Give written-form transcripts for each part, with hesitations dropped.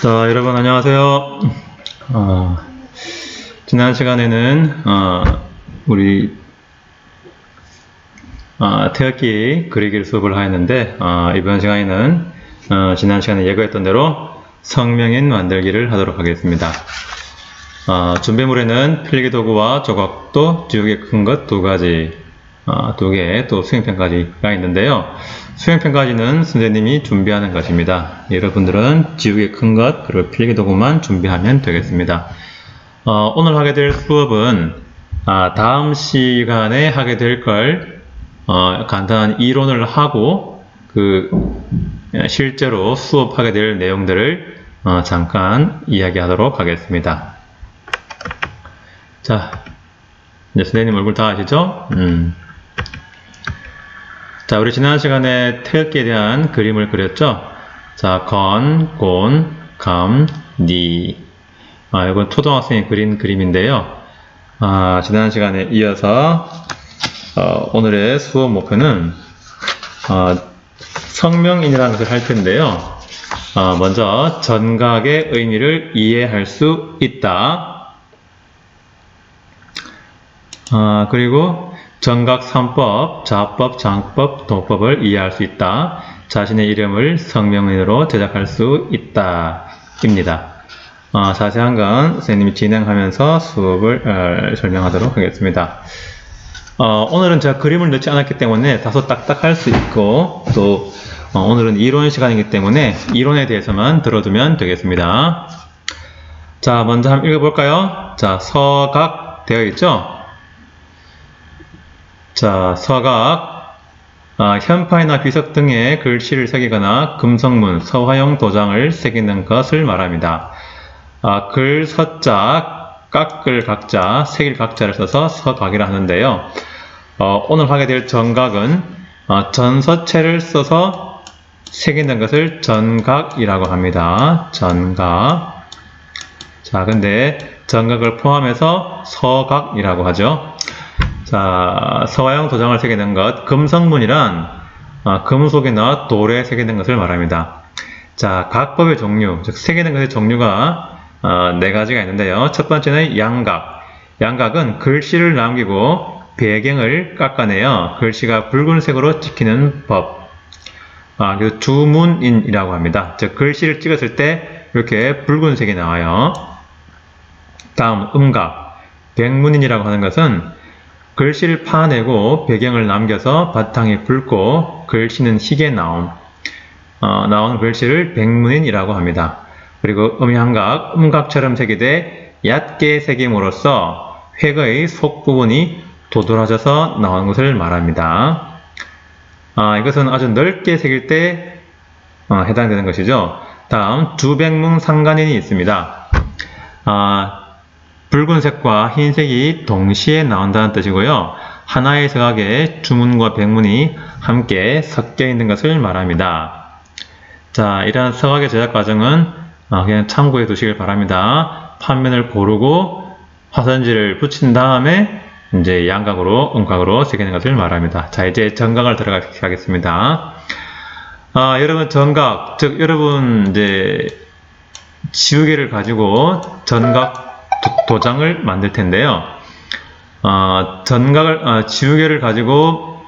자, 여러분 안녕하세요. 지난 시간에는 우리 태극기 그리기를 수업을 하였는데 이번 시간에는 지난 시간에 예고했던 대로 성명인 만들기를 하도록 하겠습니다. 준비물에는 필기도구와 조각도, 지우개 큰 것 두 가지, 두 개, 또 수행편까지가 있는데요. 수행편까지는 선생님이 준비하는 것입니다. 여러분들은 지우개 큰 것, 그리고 필기도구만 준비하면 되겠습니다. 오늘 하게 될 수업은 다음 시간에 하게 될 걸 간단한 이론을 하고 실제로 수업하게 될 내용들을 잠깐 이야기하도록 하겠습니다. 자, 이제 선생님 얼굴 다 아시죠? 자, 우리 지난 시간에 태극기에 대한 그림을 그렸죠? 자, 건, 곤, 감, 니. 이건 초등학생이 그린 그림인데요. 지난 시간에 이어서 오늘의 수업 목표는 성명인이라는 것을 할 텐데요. 먼저 전각의 의미를 이해할 수 있다. 그리고 전각 3법, 자법, 장법, 도법을 이해할 수 있다. 자신의 이름을 성명인으로 제작할 수 있다. 입니다. 자세한 건 선생님이 진행하면서 수업을 설명하도록 하겠습니다. 오늘은 제가 그림을 넣지 않았기 때문에 다소 딱딱할 수 있고, 또 오늘은 이론 시간이기 때문에 이론에 대해서만 들어두면 되겠습니다. 자, 먼저 한번 읽어볼까요? 자, 서각 되어 있죠? 자, 서각, 현파이나 비석 등에 글씨를 새기거나 금성문, 서화용 도장을 새기는 것을 말합니다. 글 서자, 깎을 각자, 새길 각자를 써서 서각이라 하는데요. 오늘 하게 될 전각은 전서체를 써서 새기는 것을 전각이라고 합니다. 전각. 자, 근데 전각을 포함해서 서각이라고 하죠. 자, 서화용 도장을 새기는 것, 금성문이란 금속이나 돌에 새기는 것을 말합니다. 자, 각법의 종류, 즉 새기는 것의 종류가 네 가지가 있는데요. 첫 번째는 양각. 양각은 글씨를 남기고 배경을 깎아내어 글씨가 붉은색으로 찍히는 법. 주문인이라고 합니다. 즉 글씨를 찍었을 때 이렇게 붉은색이 나와요. 다음 음각. 백문인이라고 하는 것은 글씨를 파내고 배경을 남겨서 바탕이 붉고 글씨는 희게 나온 글씨를 백문인이라고 합니다. 그리고 음향각, 음각처럼 새기되 얕게 새김으로써 획의 속부분이 도드라져서 나오는 것을 말합니다. 이것은 아주 넓게 새길 때 해당되는 것이죠. 다음 주백문상간인이 있습니다. 붉은색과 흰색이 동시에 나온다는 뜻이고요. 하나의 서각에 주문과 백문이 함께 섞여 있는 것을 말합니다. 자, 이러한 서각의 제작 과정은 그냥 참고해 두시길 바랍니다. 판면을 고르고 화선지를 붙인 다음에 이제 양각으로, 음각으로 새기는 것을 말합니다. 자, 이제 전각을 들어가겠습니다. 여러분 전각, 즉 여러분 이제 지우개를 가지고 전각 도장을 만들 텐데요. 지우개를 가지고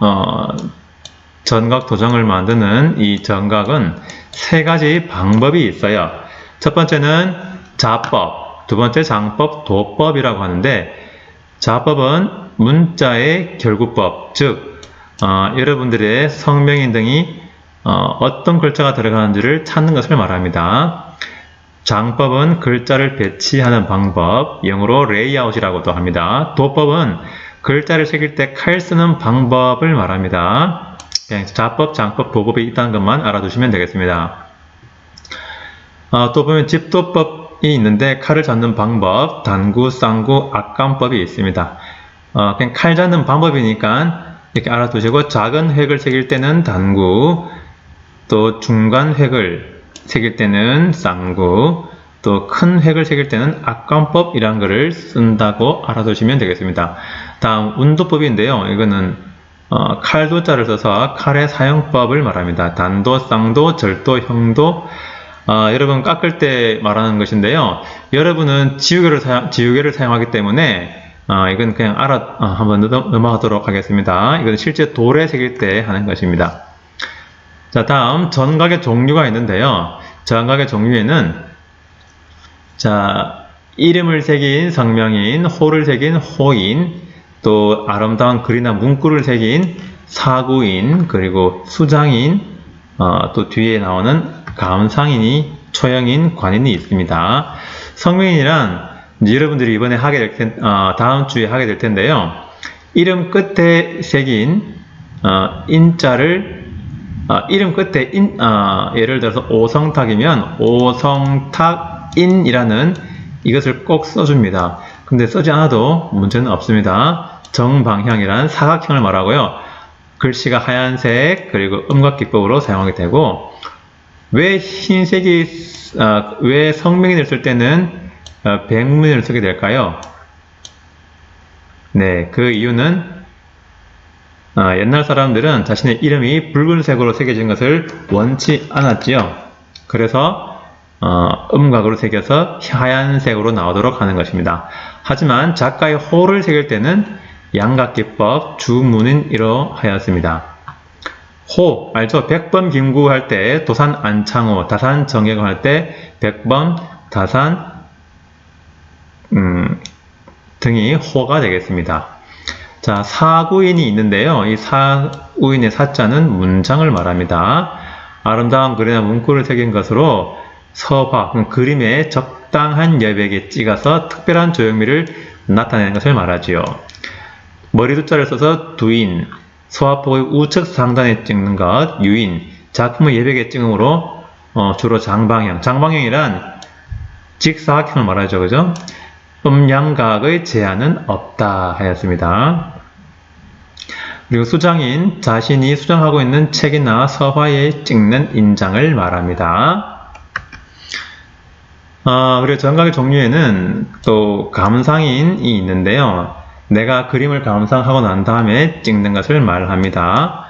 전각 도장을 만드는 이 전각은 세 가지 방법이 있어요. 첫 번째는 자법, 두 번째 장법, 도법이라고 하는데, 자법은 문자의 결구법, 즉 여러분들의 성명인 등이 어떤 글자가 들어가는지를 찾는 것을 말합니다. 장법은 글자를 배치하는 방법, 영어로 레이아웃이라고도 합니다. 도법은 글자를 새길 때 칼 쓰는 방법을 말합니다. 자법, 장법, 도법이 있다는 것만 알아두시면 되겠습니다. 또 보면 집도법이 있는데 칼을 잡는 방법, 단구, 쌍구, 악감법이 있습니다. 그냥 칼 잡는 방법이니까 이렇게 알아두시고, 작은 획을 새길 때는 단구, 또 중간 획을 새길 때는 쌍구, 또 큰 획을 새길 때는 악감법이라는 것을 쓴다고 알아두시면 되겠습니다. 다음 운도법인데요. 이거는 칼도자를 써서 칼의 사용법을 말합니다. 단도, 쌍도, 절도, 형도, 여러분 깎을 때 말하는 것인데요. 여러분은 지우개를 사용하기 때문에 이건 그냥 한번 넘어가도록 하겠습니다. 이건 실제 돌에 새길 때 하는 것입니다. 자, 다음 전각의 종류가 있는데요. 전각의 종류에는 자, 이름을 새긴 성명인, 호를 새긴 호인, 또 아름다운 글이나 문구를 새긴 사구인, 그리고 수장인, 또 뒤에 나오는 감상인이, 초형인, 관인이 있습니다. 성명인이란 여러분들이 이번에 다음 주에 하게 될 텐데요. 이름 끝에 새긴 인자를 이름 끝에 예를 들어서 오성탁이면 오성탁인이라는 이것을 꼭 써줍니다. 근데 쓰지 않아도 문제는 없습니다. 정방향이란 사각형을 말하고요. 글씨가 하얀색 그리고 음각기법으로 사용하게 되고, 왜 흰색이 왜 성명인을 쓸 때는 백문을 쓰게 될까요? 네, 그 이유는 옛날 사람들은 자신의 이름이 붉은색으로 새겨진 것을 원치 않았지요. 그래서 음각으로 새겨서 하얀색으로 나오도록 하는 것입니다. 하지만 작가의 호를 새길 때는 양각기법 주문인으로 하였습니다. 호, 알죠? 백범 김구 할 때 도산 안창호, 다산 정혜공 할 때 백범, 다산 등이 호가 되겠습니다. 자, 사구인이 있는데요. 이 사구인의 사자는 문장을 말합니다. 아름다운 글이나 문구를 새긴 것으로 서화, 그림의 적당한 여백에 찍어서 특별한 조형미를 나타내는 것을 말하지요. 머리두자를 써서 두인, 서화폭의 우측 상단에 찍는 것, 유인, 작품의 여백에 찍음으로 주로 장방형, 장방형이란 직사각형을 말하죠. 그죠? 음양각의 제한은 없다 하였습니다. 그리고 수장인, 자신이 수정하고 있는 책이나 서화에 찍는 인장을 말합니다. 그리고 전각의 종류에는 또 감상인이 있는데요. 내가 그림을 감상하고 난 다음에 찍는 것을 말합니다.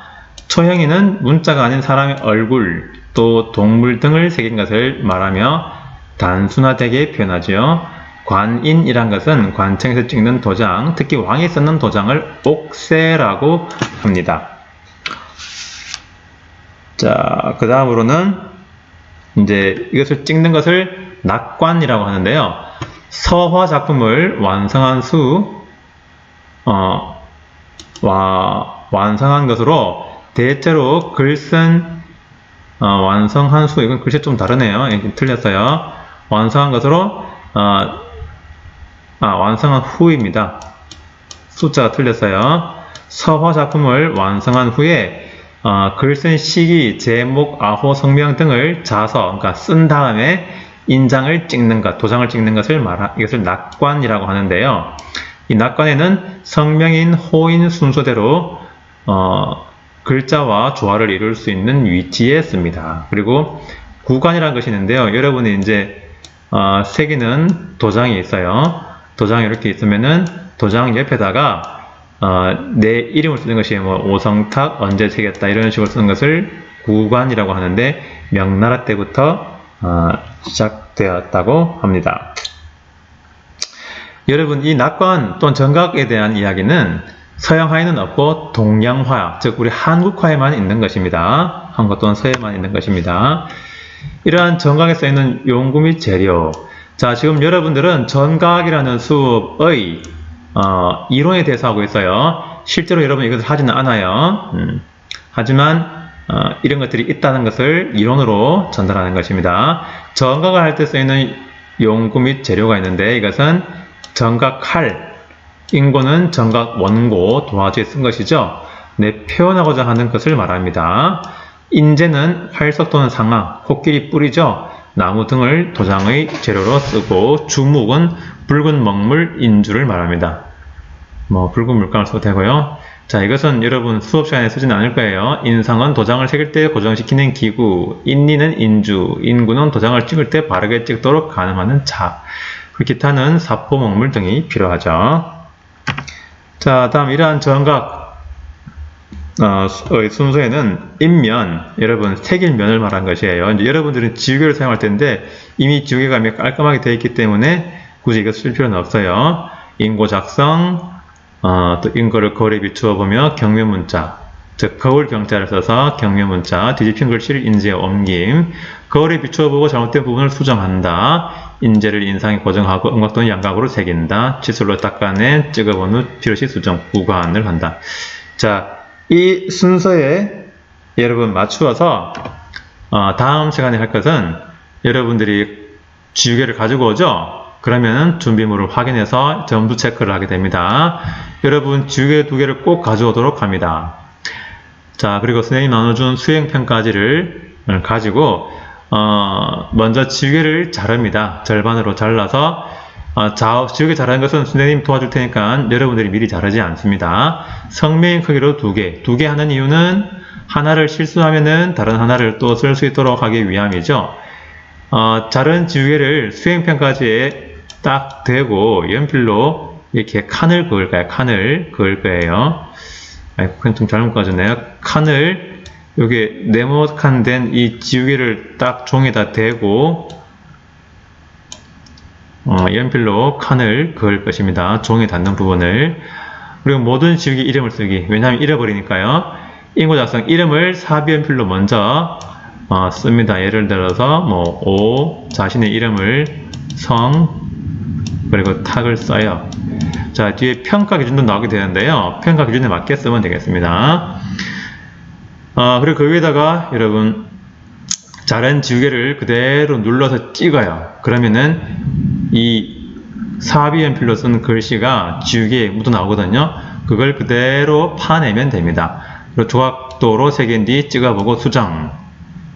초형인은 문자가 아닌 사람의 얼굴, 또 동물 등을 새긴 것을 말하며 단순화되게 표현하지요. 관인이란 것은 관청에서 찍는 도장, 특히 왕이 쓰는 도장을 옥세라고 합니다. 자, 그 다음으로는 이제 이것을 찍는 것을 낙관이라고 하는데요. 서화 작품을 완성한 완성한 것으로 대체로 완성한 수, 이건 글씨 좀 다르네요. 틀렸어요. 완성한 것으로 완성한 후입니다. 숫자가 틀렸어요. 서화 작품을 완성한 후에 글 쓴 시기, 제목, 아호, 성명 등을 그러니까 쓴 다음에 인장을 찍는 것, 도장을 찍는 것을 이것을 낙관이라고 하는데요. 이 낙관에는 성명인, 호인 순서대로 글자와 조화를 이룰 수 있는 위치에 씁니다. 그리고 구관이라는 것이 있는데요. 여러분이 이제 새기는 도장이 있어요. 도장이 이렇게 있으면은 도장 옆에다가 내 이름을 쓰는 것이 오성탁 언제 새겼다 이런 식으로 쓰는 것을 구관이라고 하는데, 명나라 때부터 시작되었다고 합니다. 여러분, 이 낙관 또는 정각에 대한 이야기는 서양화에는 없고 동양화, 즉 우리 한국화에만 있는 것입니다. 한국 또는 서해만 있는 것입니다. 이러한 정각에 쓰이는 용구 및 재료. 자, 지금 여러분들은 전각이라는 수업의 이론에 대해서 하고 있어요. 실제로 여러분 이것을 하지는 않아요. 하지만 이런 것들이 있다는 것을 이론으로 전달하는 것입니다. 전각을 할 때 쓰이는 용구 및 재료가 있는데, 이것은 전각 칼, 인고는 전각 원고, 도화지에 쓴 것이죠. 표현하고자 하는 것을 말합니다. 인재는 활석 또는 상아, 코끼리 뿔이죠. 나무 등을 도장의 재료로 쓰고, 주묵은 붉은 먹물, 인주를 말합니다. 붉은 물감을 써도 되고요. 자, 이것은 여러분 수업 시간에 쓰지는 않을 거예요. 인상은 도장을 새길 때 고정시키는 기구, 인리는 인주, 인구는 도장을 찍을 때 바르게 찍도록 가늠하는 자, 기타는 사포, 먹물 등이 필요하죠. 자, 다음 이러한 전각, 순서에는 인면, 여러분 색일면을 말한 것이에요. 이제 여러분들은 지우개를 사용할 텐데 이미 지우개가 깔끔하게 되어 있기 때문에 굳이 이거 쓸 필요는 없어요. 인고 작성, 또 인고를 거울에 비추어 보며 경면 문자, 즉 거울 경자를 써서 경면 문자, 뒤집힌 글씨를 인지에 옮김, 거울에 비추어 보고 잘못된 부분을 수정한다, 인재를 인상에 고정하고 음각 또는 양각으로 새긴다, 칫솔로 닦아내 찍어본 후 필요시 수정, 구간을 한다. 자, 이 순서에 여러분 맞추어서 다음 시간에 할 것은 여러분들이 지우개를 가지고 오죠? 그러면 준비물을 확인해서 점수 체크를 하게 됩니다. 여러분 지우개 2개를 꼭 가져오도록 합니다. 자, 그리고 선생님이 나눠준 수행평가지를 가지고 먼저 지우개를 자릅니다. 절반으로 잘라서 지우개 자르는 것은 선생님이 도와줄 테니까 여러분들이 미리 자르지 않습니다. 성명 크기로 2개. 2개 하는 이유는 하나를 실수하면은 다른 하나를 또 쓸 수 있도록 하기 위함이죠. 자른 지우개를 수행평가지에 딱 대고 연필로 이렇게 칸을 그을 거예요. 칸을 그을 거예요. 그건 좀 잘못 가졌네요. 칸을 여기 네모칸 된 이 지우개를 딱 종에다 대고 연필로 칸을 그을 것입니다. 종에 닿는 부분을. 그리고 모든 지우개 이름을 쓰기. 왜냐하면 잃어버리니까요. 인고작성 이름을 사비연필로 먼저 씁니다. 예를 들어서 오, 자신의 이름을 성, 그리고 탁을 써요. 자, 뒤에 평가 기준도 나오게 되는데요. 평가 기준에 맞게 쓰면 되겠습니다. 그리고 그 위에다가 여러분 자른 지우개를 그대로 눌러서 찍어요. 그러면은 이 사비연필로 쓴 글씨가 지우개에 묻어 나오거든요. 그걸 그대로 파내면 됩니다. 그리고 조각도로 새긴 뒤 찍어보고 수정.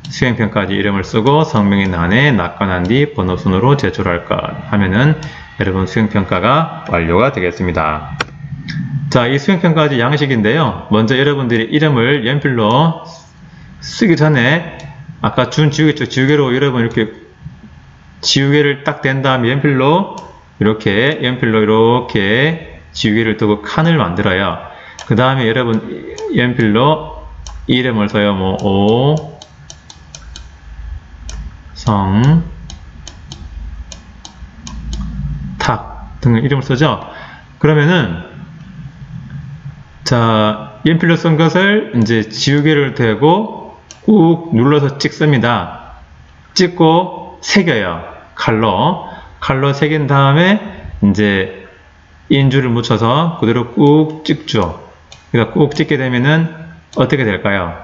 수행평가지 이름을 쓰고 성명인 안에 낙관한 뒤 번호순으로 제출할 것 하면은 여러분 수행평가가 완료가 되겠습니다. 자, 이 수행평가지 양식인데요. 먼저 여러분들이 이름을 연필로 쓰기 전에 아까 준 지우개로 여러분 이렇게 지우개를 딱 댄 다음에 연필로 이렇게 지우개를 두고 칸을 만들어요. 그 다음에 여러분 연필로 이름을 써요. 오, 성, 탁 등의 이름을 쓰죠. 그러면은 자, 연필로 쓴 것을 이제 지우개를 대고 꾹 눌러서 찍습니다. 찍고 새겨요. 칼로 새긴 다음에 이제 인주를 묻혀서 그대로 꾹 찍죠. 그러니까 꾹 찍게 되면은 어떻게 될까요?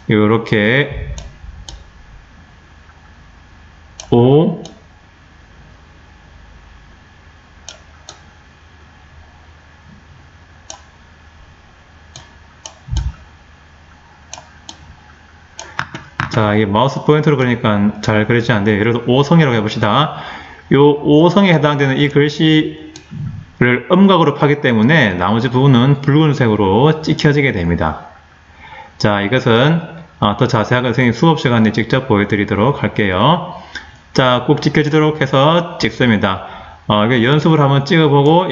이렇게 오, 자, 이 마우스 포인터로 그러니까 잘 그리지 않는데, 예를 들어 오성이라고 해봅시다. 요 오성에 해당되는 이 글씨를 음각으로 파기 때문에 나머지 부분은 붉은색으로 찍혀지게 됩니다. 자, 이것은 더 자세하게 선생님 수업 시간에 직접 보여드리도록 할게요. 자, 꼭 찍혀지도록 해서 찍습니다. 연습을 한번 찍어보고,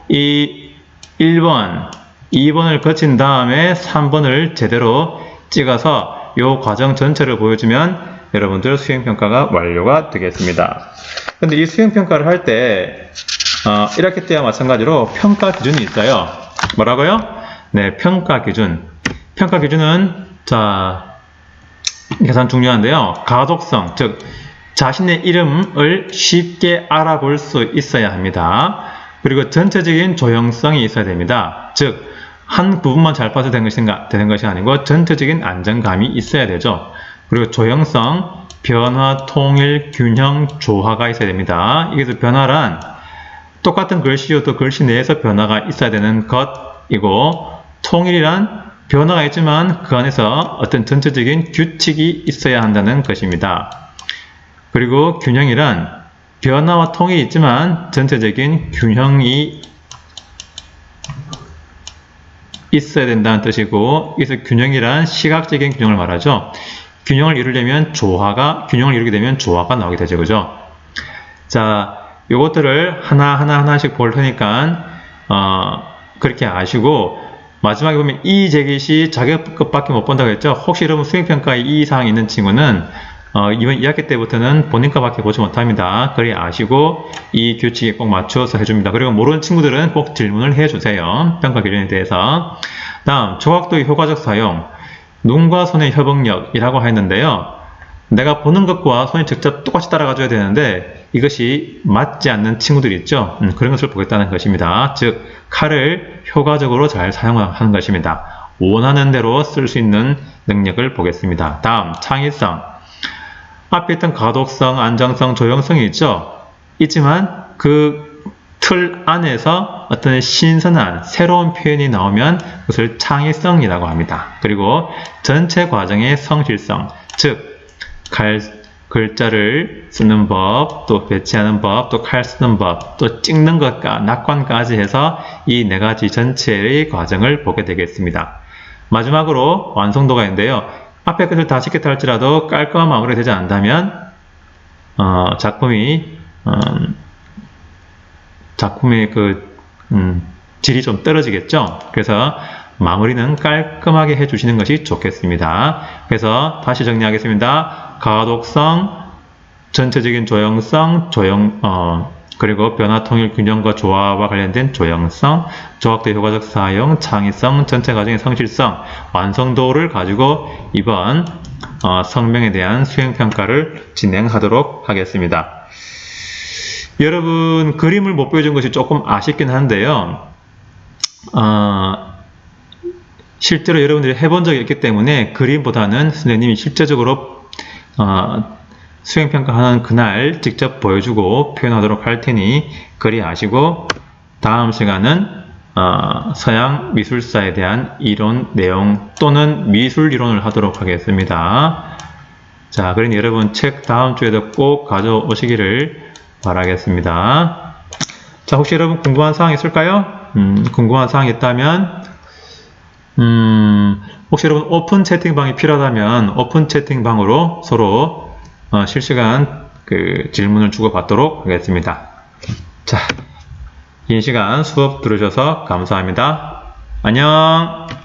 이 1번, 2번을 거친 다음에 3번을 제대로 찍어서 이 과정 전체를 보여주면 여러분들 수행평가가 완료가 되겠습니다. 근데 이 수행평가를 할 때 1학기 때와 마찬가지로 평가 기준이 있어요. 뭐라고요? 네, 평가 기준. 평가 기준은 자, 계산 중요한데요. 가독성, 즉 자신의 이름을 쉽게 알아볼 수 있어야 합니다. 그리고 전체적인 조형성이 있어야 됩니다. 즉 한 부분만 잘 봐서 되는 것이 아니고 전체적인 안정감이 있어야 되죠. 그리고 조형성, 변화, 통일, 균형, 조화가 있어야 됩니다. 여기서 변화란 똑같은 글씨여도 글씨 내에서 변화가 있어야 되는 것이고, 통일이란 변화가 있지만 그 안에서 어떤 전체적인 규칙이 있어야 한다는 것입니다. 그리고 균형이란 변화와 통일이 있지만 전체적인 균형이 있어야 된다는 뜻이고, 여기서 균형이란 시각적인 균형을 말하죠. 균형을 이루게 되면 조화가 나오게 되죠. 그죠? 자, 요것들을 하나씩 볼 테니까, 그렇게 아시고, 마지막에 보면 이 제기 시 자격급밖에 못 본다고 했죠. 혹시 여러분 수행평가에 이 사항이 있는 친구는 이번 2학기 때부터는 본인과밖에 보지 못합니다. 그리 아시고 이 규칙에 꼭 맞추어서 해줍니다. 그리고 모르는 친구들은 꼭 질문을 해주세요. 평가 기준에 대해서. 다음 조각도의 효과적 사용. 눈과 손의 협응력이라고 했는데요. 내가 보는 것과 손이 직접 똑같이 따라가줘야 되는데 이것이 맞지 않는 친구들이 있죠. 그런 것을 보겠다는 것입니다. 즉 칼을 효과적으로 잘 사용하는 것입니다. 원하는 대로 쓸 수 있는 능력을 보겠습니다. 다음 창의성. 앞에 있던 가독성, 안정성, 조형성이 있죠. 있지만 그 틀 안에서 어떤 신선한 새로운 표현이 나오면 그것을 창의성이라고 합니다. 그리고 전체 과정의 성실성, 즉 글자를 쓰는 법, 또 배치하는 법, 또 칼 쓰는 법, 또 찍는 것과 낙관까지 해서 이 네 가지 전체의 과정을 보게 되겠습니다. 마지막으로 완성도가 있는데요. 앞에 것을 다 찍겠다 할지라도 깔끔한 마무리가 되지 않는다면 작품의 질이 좀 떨어지겠죠. 그래서 마무리는 깔끔하게 해주시는 것이 좋겠습니다. 그래서 다시 정리하겠습니다. 가독성, 전체적인 조형성, 그리고 변화 통일 균형과 조화와 관련된 조형성, 조각도의 효과적 사용, 창의성, 전체 과정의 성실성, 완성도를 가지고 이번 성명에 대한 수행평가를 진행하도록 하겠습니다. 여러분 그림을 못 보여준 것이 조금 아쉽긴 한데요. 실제로 여러분들이 해본 적이 있기 때문에 그림보다는 선생님이 실제적으로 수행평가하는 그날 직접 보여주고 표현하도록 할 테니 그리 아시고 다음 시간은 서양 미술사에 대한 이론 내용 또는 미술 이론을 하도록 하겠습니다. 자, 그러니 여러분 책 다음 주에도 꼭 가져오시기를 바라겠습니다. 자, 혹시 여러분 궁금한 사항 있을까요? 궁금한 사항 있다면 혹시 여러분 오픈 채팅방이 필요하다면 오픈 채팅방으로 서로 실시간 질문을 주고받도록 하겠습니다. 자, 긴 시간 수업 들으셔서 감사합니다. 안녕.